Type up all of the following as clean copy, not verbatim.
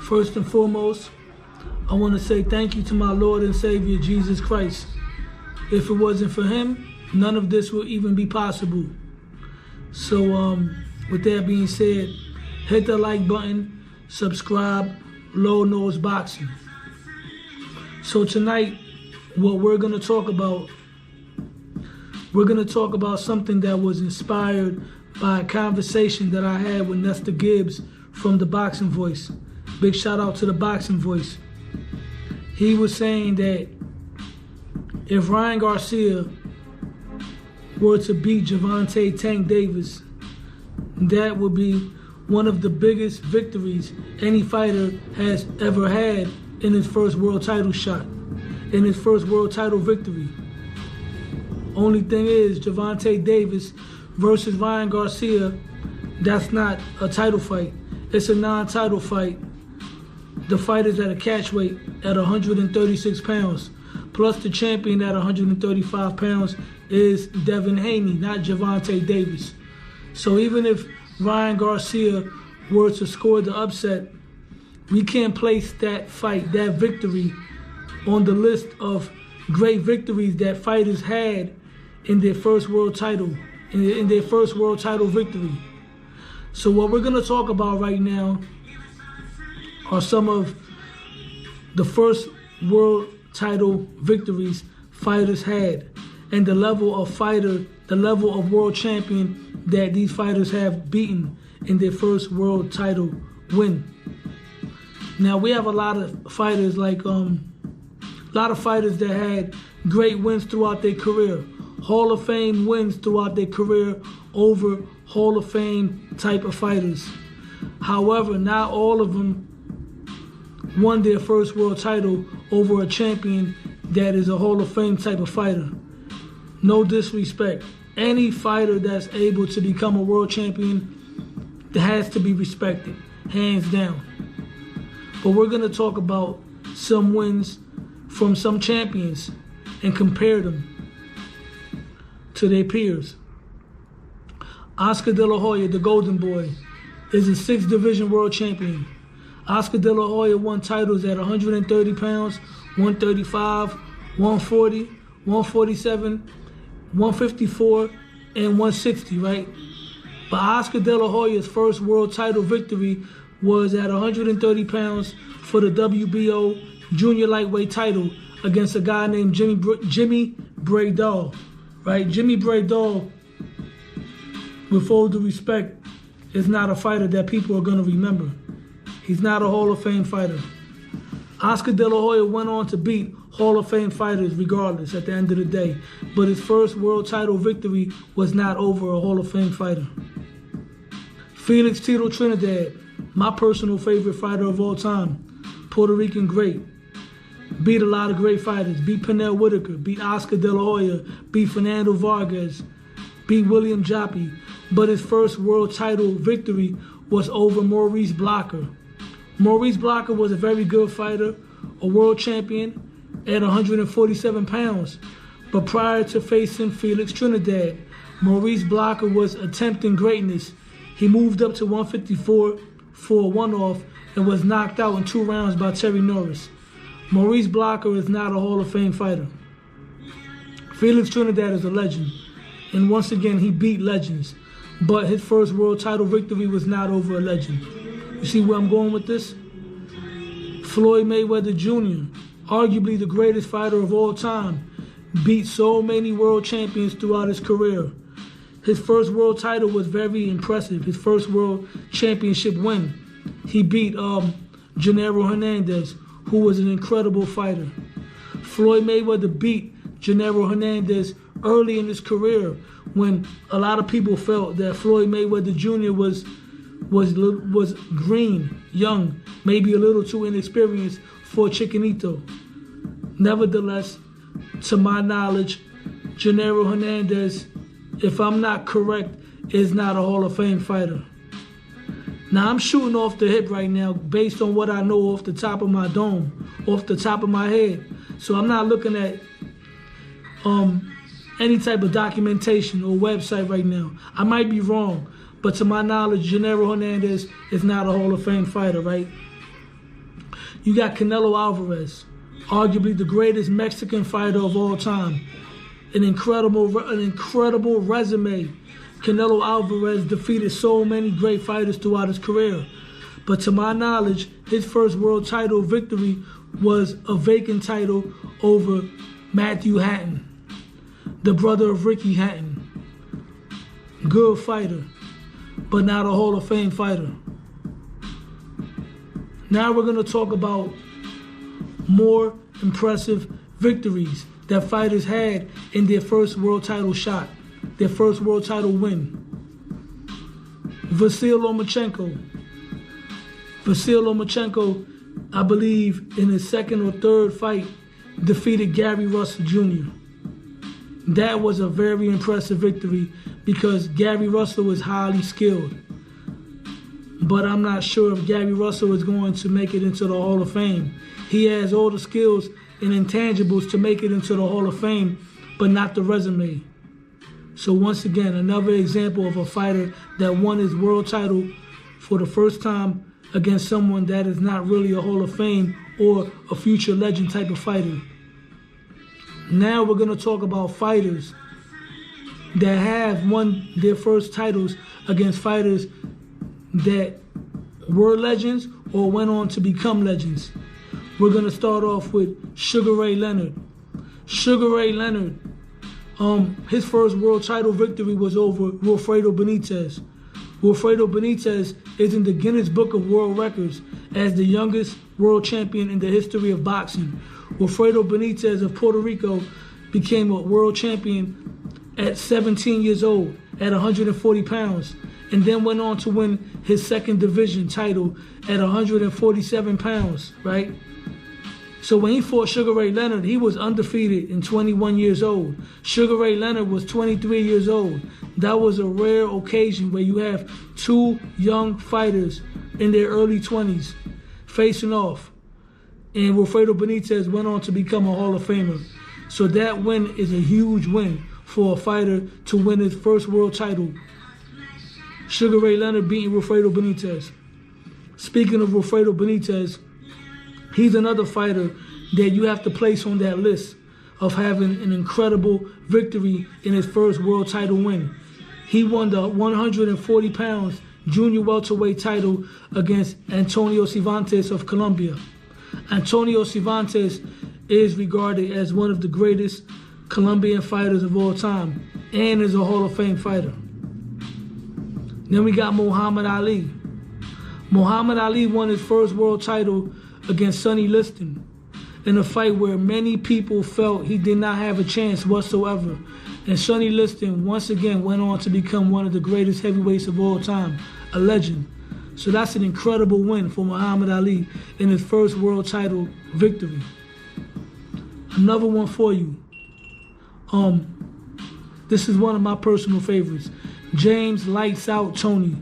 First and foremost, I want to say thank you to my Lord and Savior, Jesus Christ. If it wasn't for him, none of this would even be possible. So with that being said, hit the like button, subscribe, Low Nose Boxing. So tonight, what we're going to talk about, something that was inspired by a conversation that I had with Nestor Gibbs from The Boxing Voice. Big shout out to The Boxing Voice. He was saying that if Ryan Garcia were to beat Gervonta Tank Davis, that would be one of the biggest victories any fighter has ever had in his first world title shot, in his first world title victory. Only thing is, Gervonta Davis versus Ryan Garcia, that's not a title fight. It's a non-title fight. The fight is at a catch weight at 136 pounds. Plus the champion at 135 pounds is Devin Haney, not Gervonta Davis. So even if Ryan Garcia were to score the upset, we can't place that fight, that victory, on the list of great victories that fighters had in their first world title, in their first world title victory. So what we're going to talk about right now are some of the first world title victories fighters had, and the level of world champion that these fighters have beaten in their first world title win. Now we have a lot of fighters that had great wins throughout their career, Hall of Fame wins throughout their career over Hall of Fame type of fighters. However, not all of them won their first world title over a champion that is a Hall of Fame type of fighter. No disrespect. Any fighter that's able to become a world champion has to be respected, hands down. But we're going to talk about some wins from some champions and compare them to their peers. Oscar De La Hoya, the Golden Boy, is a 6th division world champion. Oscar De La Hoya won titles at 130 pounds, 135, 140, 147, 154, and 160, right? But Oscar De La Hoya's first world title victory was at 130 pounds for the WBO junior lightweight title against a guy named Jimmy Bradall, right? Jimmy Bradall, with all due respect, is not a fighter that people are going to remember. He's not a Hall of Fame fighter. Oscar De La Hoya went on to beat Hall of Fame fighters regardless at the end of the day, but his first world title victory was not over a Hall of Fame fighter. Felix Tito Trinidad, my personal favorite fighter of all time, Puerto Rican great, beat a lot of great fighters, beat Pernell Whitaker, beat Oscar De La Hoya, beat Fernando Vargas, beat William Joppy, but his first world title victory was over Maurice Blocker. Maurice Blocker was a very good fighter, a world champion at 147 pounds. But prior to facing Felix Trinidad, Maurice Blocker was attempting greatness. He moved up to 154 for a one-off and was knocked out in 2 rounds by Terry Norris. Maurice Blocker is not a Hall of Fame fighter. Felix Trinidad is a legend. And once again, he beat legends. But his first world title victory was not over a legend. You see where I'm going with this? Floyd Mayweather Jr., arguably the greatest fighter of all time, beat so many world champions throughout his career. His first world title was very impressive. His first world championship win. He beat Gennaro Hernandez, who was an incredible fighter. Floyd Mayweather beat Gennaro Hernandez early in his career when a lot of people felt that Floyd Mayweather Jr. was green, young, maybe a little too inexperienced for Chiquinito. Nevertheless, to my knowledge, Gennaro Hernandez, if I'm not correct, is not a Hall of Fame fighter. Now, I'm shooting off the hip right now based on what I know off the top of my dome, off the top of my head. So I'm not looking at any type of documentation or website right now. I might be wrong, but to my knowledge, Gennaro Hernandez is not a Hall of Fame fighter, right? You got Canelo Alvarez, arguably the greatest Mexican fighter of all time. An incredible resume. Canelo Alvarez defeated so many great fighters throughout his career. But to my knowledge, his first world title victory was a vacant title over Matthew Hatton, the brother of Ricky Hatton. Good fighter, but not a Hall of Fame fighter. Now we're going to talk about more impressive victories that fighters had in their first world title shot, their first world title win. Vasyl Lomachenko. Vasyl Lomachenko, I believe, in his second or third fight, defeated Gary Russell Jr. That was a very impressive victory because Gary Russell is highly skilled. But I'm not sure if Gary Russell is going to make it into the Hall of Fame. He has all the skills and intangibles to make it into the Hall of Fame, but not the resume. So once again, another example of a fighter that won his world title for the first time against someone that is not really a Hall of Fame or a future legend type of fighter. Now we're going to talk about fighters that have won their first titles against fighters that were legends or went on to become legends. We're going to start off with Sugar Ray Leonard. Sugar Ray Leonard, his first world title victory was over Wilfredo Benitez. Wilfredo Benitez is in the Guinness Book of World Records as the youngest world champion in the history of boxing. Wilfredo Benitez of Puerto Rico became a world champion at 17 years old at 140 pounds and then went on to win his second division title at 147 pounds, right? So when he fought Sugar Ray Leonard, he was undefeated and 21 years old. Sugar Ray Leonard was 23 years old. That was a rare occasion where you have two young fighters in their early 20s facing off. And Wilfredo Benitez went on to become a Hall of Famer. So that win is a huge win for a fighter to win his first world title. Sugar Ray Leonard beating Wilfredo Benitez. Speaking of Wilfredo Benitez, he's another fighter that you have to place on that list of having an incredible victory in his first world title win. He won the 140 pounds junior welterweight title against Antonio Cervantes of Colombia. Antonio Cervantes is regarded as one of the greatest Colombian fighters of all time and is a Hall of Fame fighter. Then we got Muhammad Ali. Muhammad Ali won his first world title against Sonny Liston in a fight where many people felt he did not have a chance whatsoever. And Sonny Liston once again went on to become one of the greatest heavyweights of all time, a legend. So that's an incredible win for Muhammad Ali in his first world title victory. Another one for you. This is one of my personal favorites. James Lights Out Toney.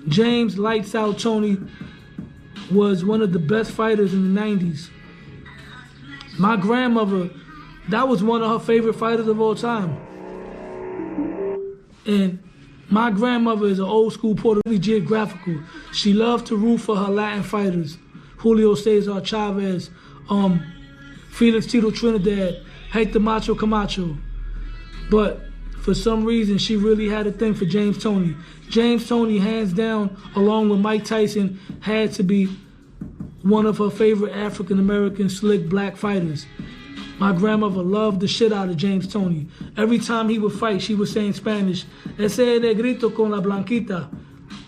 James Lights Out Toney was one of the best fighters in the 90s. My grandmother, that was one of her favorite fighters of all time. And my grandmother is an old school Puerto Rican geographical. She loved to root for her Latin fighters. Julio Cesar Chavez, Felix Tito Trinidad, Hector Macho Camacho. But for some reason, she really had a thing for James Toney. James Toney, hands down, along with Mike Tyson, had to be one of her favorite African-American slick black fighters. My grandmother loved the shit out of James Toney. Every time he would fight, she would say in Spanish, "Ese negrito con la blanquita."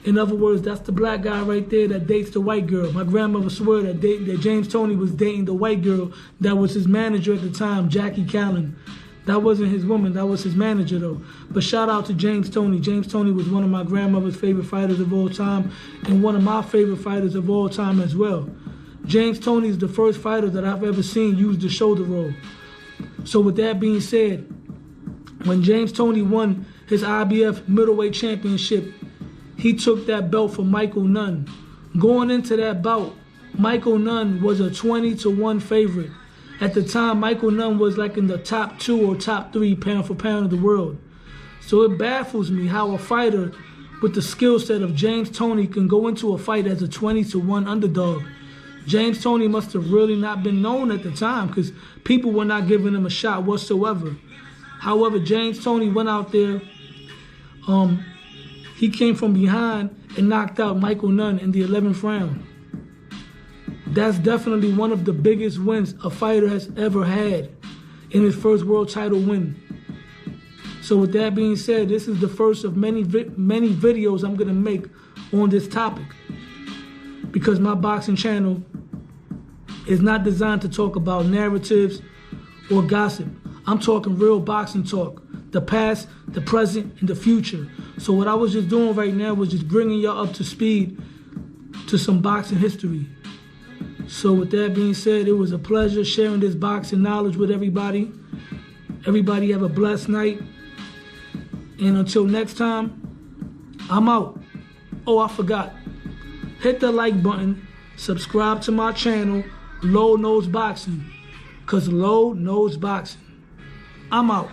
In other words, that's the black guy right there that dates the white girl. My grandmother swore that James Toney was dating the white girl that was his manager at the time, Jackie Callan. That wasn't his woman, that was his manager though. But shout out to James Toney. James Toney was one of my grandmother's favorite fighters of all time and one of my favorite fighters of all time as well. James Toney is the first fighter that I've ever seen use the shoulder roll. So with that being said, when James Toney won his IBF middleweight championship, he took that belt from Michael Nunn. Going into that bout, Michael Nunn was a 20-1 favorite. At the time, Michael Nunn was like in the top 2 or top 3 pound for pound of the world. So it baffles me how a fighter with the skill set of James Toney can go into a fight as a 20-1 underdog. James Toney must have really not been known at the time because people were not giving him a shot whatsoever. However, James Toney went out there. He came from behind and knocked out Michael Nunn in the 11th round. That's definitely one of the biggest wins a fighter has ever had in his first world title win. So with that being said, this is the first of many videos I'm gonna make on this topic, because my boxing channel is not designed to talk about narratives or gossip. I'm talking real boxing talk, the past, the present, and the future. So what I was just doing right now was just bringing y'all up to speed to some boxing history. So with that being said, it was a pleasure sharing this boxing knowledge with everybody. Everybody have a blessed night. And until next time, I'm out. Oh, I forgot. Hit the like button, subscribe to my channel, Low Knows Boxing, because Low knows boxing. I'm out.